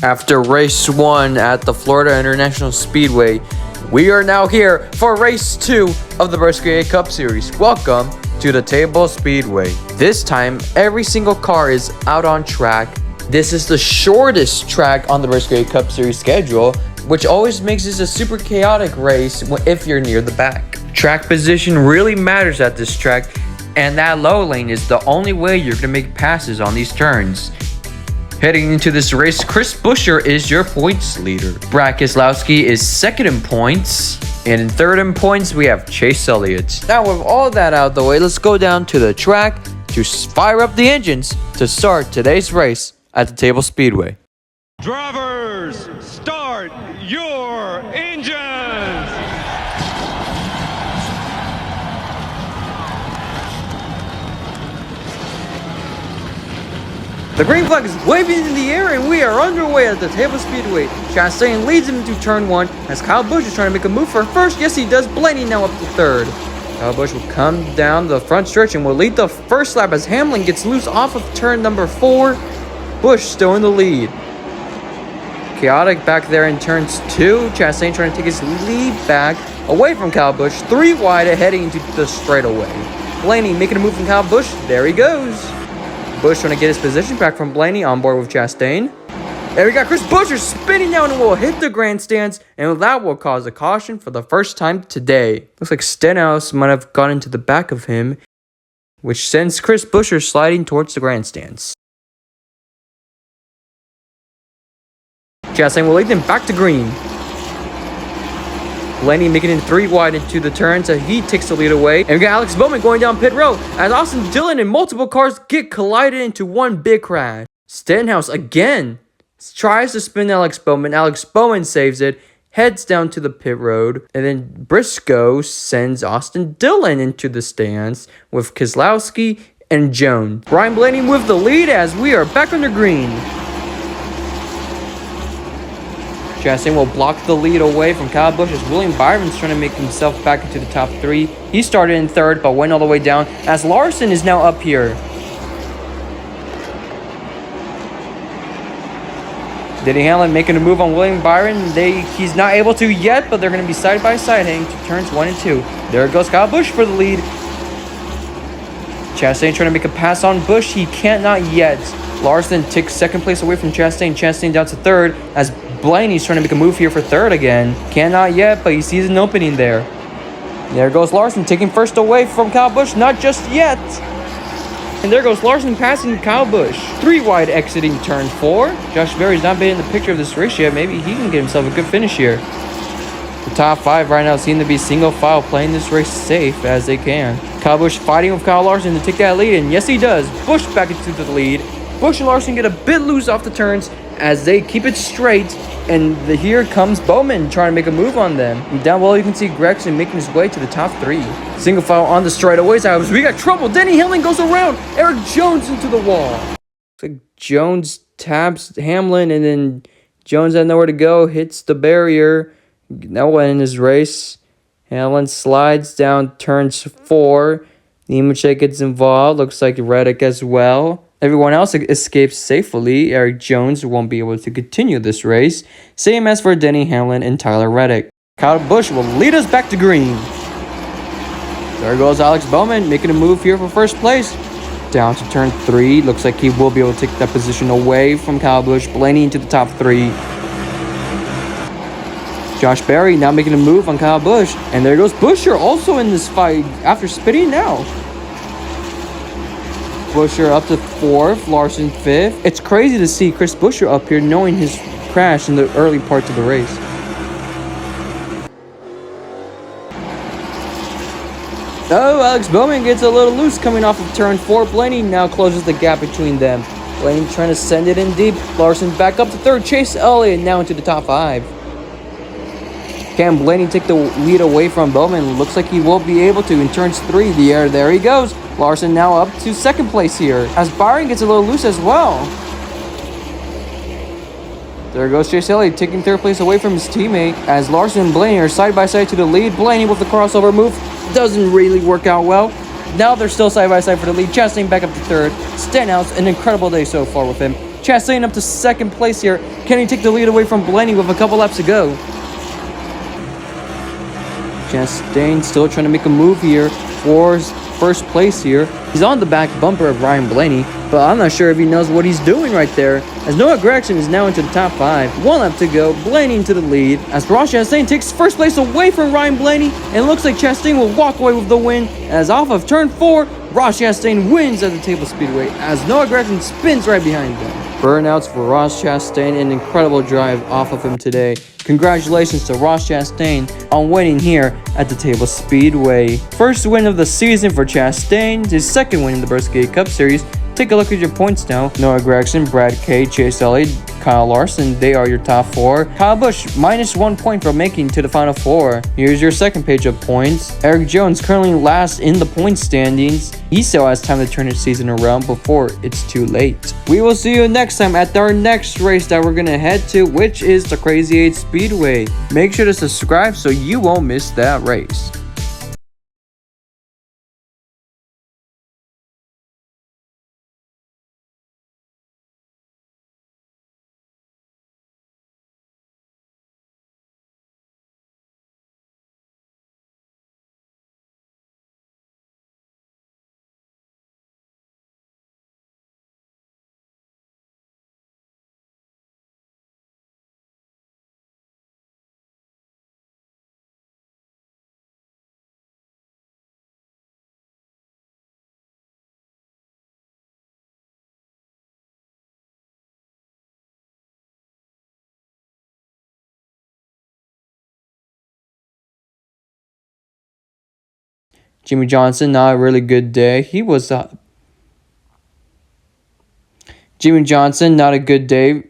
After race 1 at the Florida International Speedway, we are now here for race 2 of the Broski8 Cup Series. Welcome to the Table Speedway. This time, every single car is out on track. This is the shortest track on the Broski8 Cup Series schedule, which always makes this a super chaotic race if you're near the back. Track position really matters at this track, and that low lane is the only way you're going to make passes on these turns. Heading into this race, Chris Buescher is your points leader. Brad Keselowski is second in points. And in third in points, we have Chase Elliott. Now with all that out of the way, let's go down to the track to fire up the engines to start today's race at the Table Speedway. Drivers, start your engines! The green flag is waving in the air and we are underway at the Table Speedway. Chastain leads him into turn 1 as Kyle Busch is trying to make a move for first. Yes, he does. Blaney now up to third. Kyle Busch will come down the front stretch and will lead the first lap as Hamlin gets loose off of turn number 4. Busch still in the lead. Chaotic back there in turns 2. Chastain trying to take his lead back away from Kyle Busch. 3 wide heading into the straightaway. Blaney making a move from Kyle Busch. There he goes. Busch trying to get his position back from Blaney on board with Chastain. There we got Chris Buescher spinning down and will hit the grandstands, and that will cause a caution for the first time today. Looks like Stenhouse might have gone into the back of him, which sends Chris Buescher sliding towards the grandstands. Chastain will lead them back to green. Blaney making it 3 wide into the turns as he takes the lead away. And we got Alex Bowman going down pit road as Austin Dillon and multiple cars get collided into one big crash. Stenhouse again tries to spin Alex Bowman. Alex Bowman saves it, heads down to the pit road, and then Briscoe sends Austin Dillon into the stands with Keselowski and Jones. Ryan Blaney with the lead as we are back under green. Chastain will block the lead away from Kyle Busch as William Byron's trying to make himself back into the top 3. He started in third but went all the way down as Larson is now up here. Denny Hamlin making a move on William Byron. He's not able to yet, but they're going to be side by side heading to turns 1 and 2. There goes Kyle Busch for the lead. Chastain trying to make a pass on Busch. He can't not yet. Larson takes second place away from Chastain. Chastain down to third as Blaney's trying to make a move here for third again. Cannot yet, but he sees an opening there. There goes Larson taking first away from Kyle Busch. Not just yet. And there goes Larson passing Kyle Busch. 3 wide exiting turn 4. Josh Berry's not been in the picture of this race yet. Maybe he can get himself a good finish here. The top 5 right now seem to be single file playing this race safe as they can. Kyle Busch fighting with Kyle Larson to take that lead. And yes, he does. Busch back into the lead. Busch and Larson get a bit loose off the turns as they keep it straight, and here comes Bowman trying to make a move on them. And down below you can see Gregson making his way to the top 3. Single file on the straightaways, however, we got trouble. Denny Hamlin goes around Eric Jones into the wall. Looks like Jones taps Hamlin, and then Jones had nowhere to go, hits the barrier. That will end his race. Hamlin slides down turns 4. Nemechek gets involved. Looks like Reddick as well. Everyone else escapes safely. Eric Jones won't be able to continue this race. Same as for Denny Hamlin and Tyler Reddick. Kyle Busch will lead us back to green. There goes Alex Bowman making a move here for first place. Down to turn 3. Looks like he will be able to take that position away from Kyle Busch. Blaney into the top 3. Josh Berry now making a move on Kyle Busch. And there goes Buescher also in this fight after spitting out. Buescher up to 4th, Larson 5th. It's crazy to see Chris Buescher up here knowing his crash in the early parts of the race. Oh, Alex Bowman gets a little loose coming off of turn 4. Blaney now closes the gap between them. Blaney trying to send it in deep. Larson back up to 3rd. Chase Elliott now into the top 5. Can Blaney take the lead away from Bowman? Looks like he will be able to in turns 3. There he goes. Larson now up to 2nd place here as Byron gets a little loose as well. There goes Chase Elliott taking 3rd place away from his teammate as Larson and Blaney are side by side to the lead. Blaney with the crossover move doesn't really work out well. Now they're still side by side for the lead. Chastain back up to 3rd. Stenhouse, an incredible day so far with him. Chastain up to second place here. Can he take the lead away from Blaney with a couple laps to go? Chastain still trying to make a move here for first place here. He's on the back bumper of Ryan Blaney, but I'm not sure if he knows what he's doing right there, as Noah Gragson is now into the top 5. 1 lap to go, Blaney into the lead, as Ross Chastain takes first place away from Ryan Blaney, and it looks like Chastain will walk away with the win, as off of turn 4, Ross Chastain wins at the Table Speedway, as Noah Gragson spins right behind them. Burnouts for Ross Chastain, an incredible drive off of him today. Congratulations to Ross Chastain on winning here at the Table Speedway. First win of the season for Chastain, his second win in the Broski8 Cup Series. Take a look at your points now. Noah Gragson, Brad K, Chase Elliott, Kyle Larson, they are your top 4. Kyle Busch, minus 1 point for making to the Final 4. Here's your second page of points. Eric Jones, currently last in the point standings. He still has time to turn his season around before it's too late. We will see you next time at our next race that we're going to head to, which is the Crazy 8 Speedway. Make sure to subscribe so you won't miss that race. Jimmy Johnson, not a really good day. Jimmy Johnson, not a good day.